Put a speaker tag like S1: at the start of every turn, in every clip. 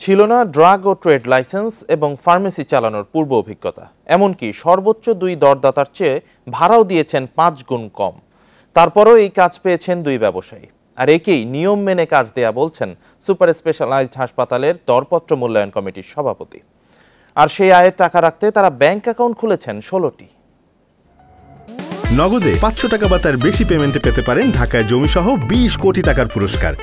S1: ছিল না ড্রাগ ও trade licence এবং ফার্মেসি চালানোর পূর্ব অভিজ্ঞতা। এমনকি সর্বোচ্চ 2 দরদাতার চেয়ে ভাড়াও দিয়েছেন 5 গুণ কম। তারপরও এই কাজ পেয়েছেন 2 ব্যবসায়ী। আর একেই নিয়ম মেনে কাজ দেয়া বলছেন সুপার স্পেশালাইজড হাসপাতালের দরপত্র মূল্যায়ন কমিটির সভাপতি। আর সেই আয়ের টাকা রাখতে তারা ব্যাংক অ্যাকাউন্ট খুলেছেন 16টি।
S2: নগদে 500 টাকা বা তার বেশি পেমেন্টে পেতে পারেন ঢাকায় জমিসহ 20 কোটি টাকার পুরস্কার।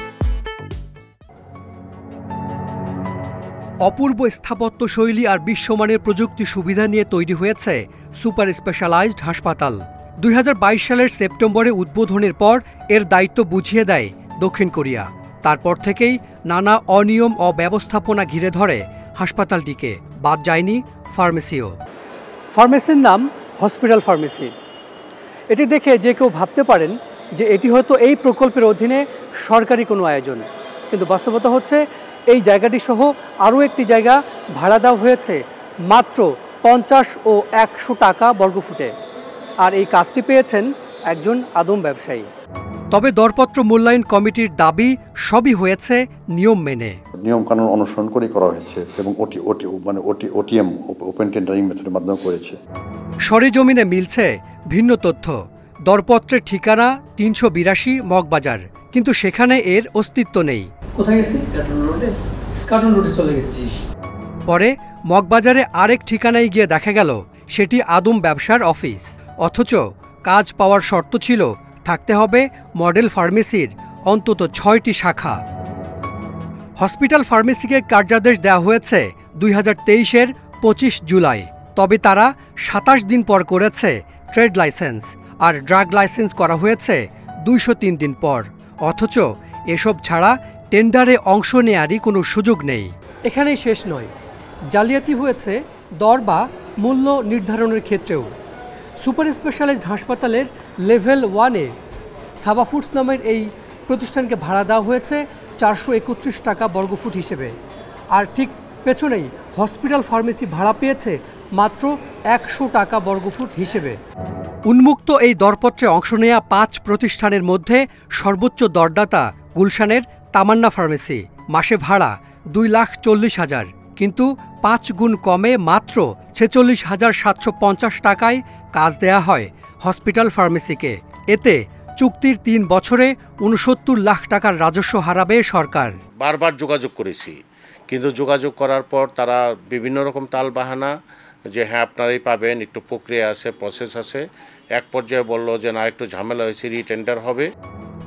S3: অপূর্ব স্থাপত্য শৈলী আর বিশ্বমানের প্রযুক্তি সুবিধা নিয়ে তৈরি হয়েছে সুপার স্পেশালাইজড হাসপাতাল। 2022 সালের সেপ্টেম্বরে উদ্বোধনের পর এর দায়িত্ব বুঝিয়ে দেয় দক্ষিণ কোরিয়া। তারপর থেকেই নানা অনিয়ম ও ব্যবস্থাপনা ঘিরে ধরে হাসপাতালটিকে, বাদ যায়নি ফার্মেসিও। ফার্মেসির নাম হসপিটাল ফার্মেসি। এটি দেখে যে কেউ ভাবতে পারেন যে এটি হয়তো এই প্রকল্পের অধীনে সরকারি কোনো আয়োজন, কিন্তু বাস্তবতা হচ্ছে এই জায়গাটি সহ আরও একটি জায়গা ভাড়া দেওয়া হয়েছে মাত্র 50 ও 100 টাকা বর্গফুটে। আর এই কাজটি পেয়েছেন একজন আদম ব্যবসায়ী। তবে দরপত্র মূল্যায়ন কমিটির দাবি সবই হয়েছে নিয়ম মেনে,
S4: নিয়মকানুন অনুসরণ করে করা হয়েছে এবং ওটিএম ওপেন টেন্ডারিং মেথডের মাধ্যমে করেছে।
S3: সরেজমিনে মিলছে ভিন্ন তথ্য। দরপত্রের ঠিকানা 382 মগবাজার, কিন্তু সেখানে এর অস্তিত্ব নেই।
S5: কোথায় গেছিস? স্কাটন রোডে চলে গেছি।
S3: পরে মগবাজারে আরেক ঠিকানায় গিয়ে দেখা গেল সেটি আদম ব্যবসার অফিস। অথচ কাজ পাওয়ার শর্ত ছিল থাকতে হবে মডেল ফার্মেসির অন্তত 6টি শাখা। হসপিটাল ফার্মেসিকে কার্যাদেশ দেওয়া হয়েছে 2023-এর 25 জুলাই। তবে তারা 27 দিন পর করেছে ট্রেড লাইসেন্স, আর ড্রাগ লাইসেন্স করা হয়েছে 203 দিন পর। অথচ এসব ছাড়া টেন্ডারে অংশ নেয়ারই কোনো সুযোগ নেই। এখানেই শেষ নয়, জালিয়াতি হয়েছে দর বা মূল্য নির্ধারণের ক্ষেত্রেও। সুপার স্পেশালাইজড হাসপাতালের লেভেল 1-এ সাবা ফুডস নামের এই প্রতিষ্ঠানকে ভাড়া দেওয়া হয়েছে 431 টাকা বর্গফুট হিসেবে। আর ঠিক পেছনেই হসপিটাল ফার্মেসি ভাড়া পেয়েছে মাত্র 100 টাকা বর্গফুট হিসেবে। উন্মুক্ত এই দরপত্রে অংশ নেয়া 5 প্রতিষ্ঠানের মধ্যে সর্বোচ্চ দরদাতা গুলশানের তামান্না ফার্মেসি। মাসে ভাড়া 2,40,000, কিন্তু 5 গুণ কমে মাত্র 46,750 টাকায় কাজ দেয়া হয় হসপিটাল ফার্মেসিকে। এতে চুক্তির 3 বছরে 69 লাখ টাকার রাজস্ব হারাবে সরকার।
S6: বারবার যোগাযোগ করেছি, কিন্তু যোগাযোগ করার পর তারা বিভিন্ন রকম তাল বাহানা যে হ্যাঁ আপনারাই পাবেন, একটু প্রক্রিয়া আছে, প্রসেস আছে। এক পর্যায়ে বলল যে না, একটু ঝামেলা হয়েছে, রিটেন্ডার হবে।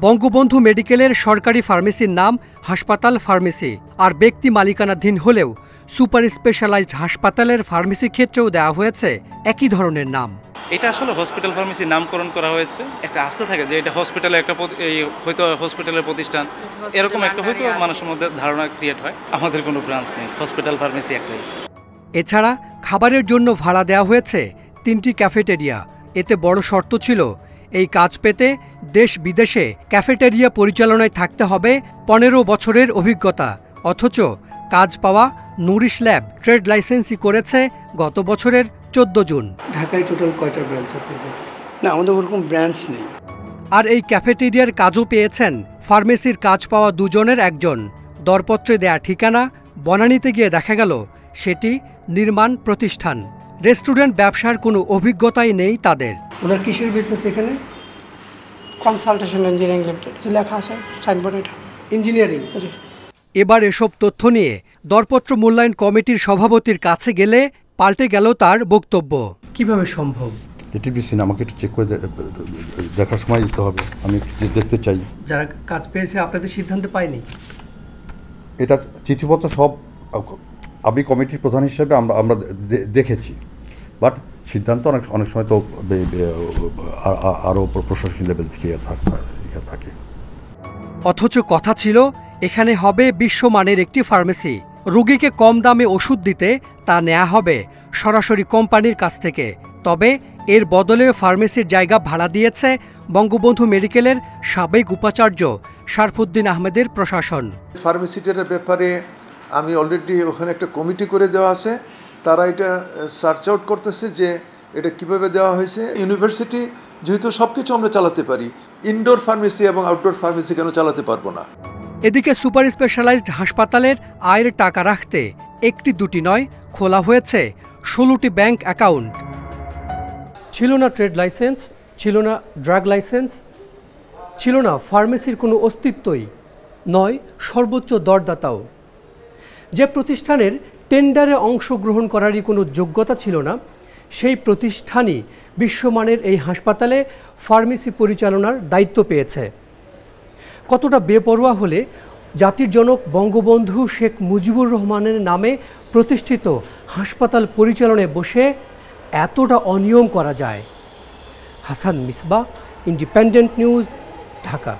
S3: বঙ্গবন্ধু মেডিকেলের সরকারি ফার্মেসির নাম হাসপাতাল ফার্মেসি, আর ব্যক্তি মালিকানাধীন হলেও সুপার স্পেশালাইজড হাসপাতালের ফার্মেসি ক্ষেত্রেও দেওয়া হয়েছে একই ধরনের নাম।
S7: এটা আসলে হসপিটাল ফার্মেসির নামকরণ করা হয়েছে। একটা আস্থা থাকে যে এটা হসপিটালের একটা হয়তো হসপিটালের প্রতিষ্ঠান, এরকম একটা হয়তো মানুষের মধ্যে ধারণা ক্রিয়েট হয়। আমাদের কোনো ব্রাঞ্চ নেই, হসপিটাল ফার্মেসি একটাই।
S3: এছাড়া খাবারের জন্য ভাড়া দেওয়া হয়েছে 3টি ক্যাফেটেরিয়া। এতে বড় শর্ত ছিল এই কাজ পেতে দেশ বিদেশে ক্যাফেটেরিয়া পরিচালনায় থাকতে হবে 15 বছরের অভিজ্ঞতা। অথচ কাজ পাওয়া নুরিশ ল্যাব ট্রেড লাইসেন্সই করেছে গত বছরের 14 জুন।
S5: ঢাকায় টোটাল কয়টা ব্রাঞ্চ আপনাদের?
S8: না, আমাদের ওরকম ব্রাঞ্চ নেই।
S3: আর এই ক্যাফেটেরিয়ার কাজও পেয়েছেন ফার্মেসির কাজ পাওয়া 2 জনের একজন। দরপত্রে দেয়া ঠিকানা বনানীতে গিয়ে দেখা গেল সেটি নির্মাণ প্রতিষ্ঠান। রেস্টুরেন্ট ব্যবসার কোনো অভিজ্ঞতাই নেই তাদের।
S5: ওনার কিসের বিজনেস এখানে?
S8: কনসালটেশন ইঞ্জিনিয়ারিং লিমিটেড লেখা আছে সাইনবোর্ড, এটা
S5: ইঞ্জিনিয়ারিং।
S3: এবার এসব তথ্য নিয়ে দরপত্র মূল্যায়ন কমিটির সভাপতির কাছে গেলে পাল্টে গেল তার বক্তব্য।
S5: কিভাবে সম্ভব?
S4: এটিপিসি আমাকে একটু চেক করে দেখার সময় দিতে হবে, আমি দেখতে চাই।
S5: যারা কাজ পেয়েছে আপনাদের সিদ্ধান্তে পায়নি,
S4: এটা চিঠিপত্র সব আমি কমিটির প্রধান হিসেবে আমরা দেখেছি, বাট সিদ্ধান্ত অনেক সময় তো আরও প্রশাসনিক লেভেল থেকে থাকে।
S3: অথচ কথা ছিল এখানে হবে বিশ্বমানের একটি ফার্মেসি। রোগীকে কম দামে ওষুধ দিতে তা নেওয়া হবে সরাসরি কোম্পানির কাছ থেকে। তবে এর বদলে ফার্মেসির জায়গা ভাড়া দিয়েছে বঙ্গবন্ধু মেডিকেলের সাবেক উপাচার্য শারফুদ্দিন আহমেদের প্রশাসন।
S9: ফার্মেসিটার ব্যাপারে আমি অলরেডি ওখানে একটা কমিটি করে দেওয়া আছে, তারা এটা সার্চ আউট করতেছে যে এটা কিভাবে দেওয়া হয়েছে। ইউনিভার্সিটি যেহেতু সব কিছু আমরা চালাতে পারি, ইনডোর ফার্মেসি এবং আউটডোর ফার্মেসি কেন চালাতে পারবো না।
S3: এদিকে সুপার স্পেশালাইজড হাসপাতালের আয়ের টাকা রাখতে একটি দুটি নয়, খোলা হয়েছে 16টি ব্যাংক অ্যাকাউন্ট। ছিল না ট্রেড লাইসেন্স, ছিল না ড্রাগ লাইসেন্স, ছিল না ফার্মেসির কোনো অস্তিত্বই, নয় সর্বোচ্চ দরদাতাও। যে প্রতিষ্ঠানের টেন্ডারে অংশগ্রহণ করারই কোনো যোগ্যতা ছিল না, সেই প্রতিষ্ঠানই বিশ্বমানের এই হাসপাতালে ফার্মেসি পরিচালনার দায়িত্ব পেয়েছে। কতটা বেপরোয়া হলে জাতির জনক বঙ্গবন্ধু শেখ মুজিবুর রহমানের নামে প্রতিষ্ঠিত হাসপাতাল পরিচালনায় বসে এতটা অনিয়ম করা যায়? Hasan Misbah, independent news, Dhaka.